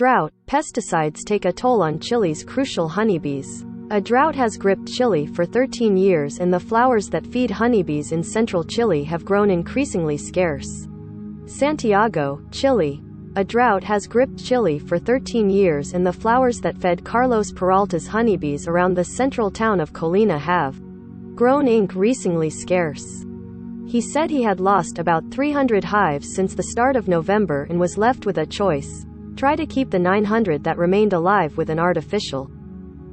Drought, pesticides take a toll on Chile's crucial honeybees. A drought has gripped Chile for 13 years and the flowers that feed honeybees in central Chile have grown increasingly scarce. Santiago, Chile. A drought has gripped Chile for 13 years and the flowers that fed Carlos Peralta's honeybees around the central town of Colina have grown increasingly scarce. He said he had lost about 300 hives since the start of November and was left with a choice: try to keep the 900 that remained alive with an artificial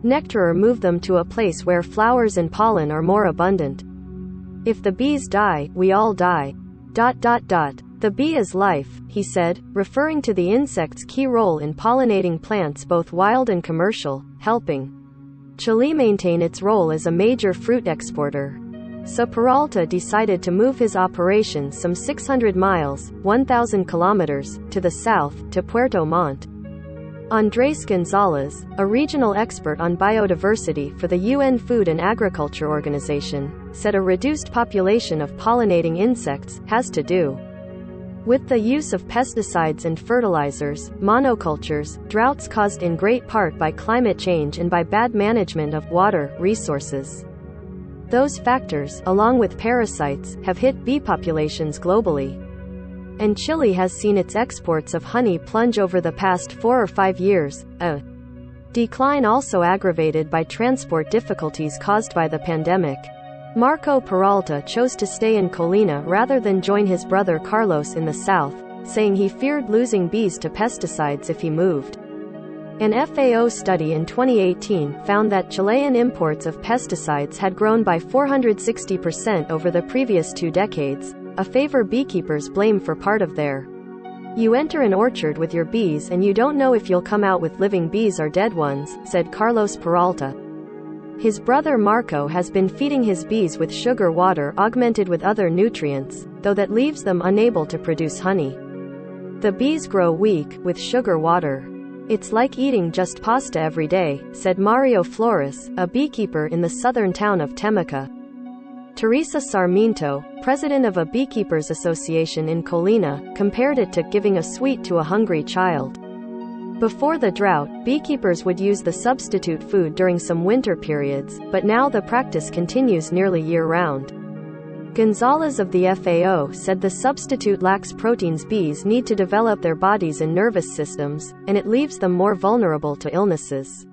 nectar or move them to a place where flowers and pollen are more abundant. If the bees die, we all die. The bee is life, he said, referring to the insect's key role in pollinating plants both wild and commercial, helping Chile maintain its role as a major fruit exporter. So Peralta decided to move his operations some 600 miles, 1,000 kilometers, to the south, to Puerto Montt. Andrés González, a regional expert on biodiversity for the UN Food and Agriculture Organization, said a reduced population of pollinating insects has to do with the use of pesticides and fertilizers, monocultures, droughts caused in great part by climate change and by bad management of water resources. Those factors, along with parasites, have hit bee populations globally. And Chile has seen its exports of honey plunge over the past 4 or 5 years, a decline also aggravated by transport difficulties caused by the pandemic. Marco Peralta chose to stay in Colina rather than join his brother Carlos in the south, saying he feared losing bees to pesticides if he moved. An FAO study in 2018 found that Chilean imports of pesticides had grown by 460% over the previous 2 decades, a favor beekeepers blame for part of their. You enter an orchard with your bees and you don't know if you'll come out with living bees or dead ones, said Carlos Peralta. His brother Marco has been feeding his bees with sugar water augmented with other nutrients, though that leaves them unable to produce honey. The bees grow weak with sugar water. It's like eating just pasta every day, said Mario Flores, a beekeeper in the southern town of Temuco. Teresa Sarmiento, president of a beekeepers association in Colina, compared it to giving a sweet to a hungry child. Before the drought, beekeepers would use the substitute food during some winter periods, but now the practice continues nearly year-round. Gonzalez of the FAO said the substitute lacks proteins bees need to develop their bodies and nervous systems, and it leaves them more vulnerable to illnesses.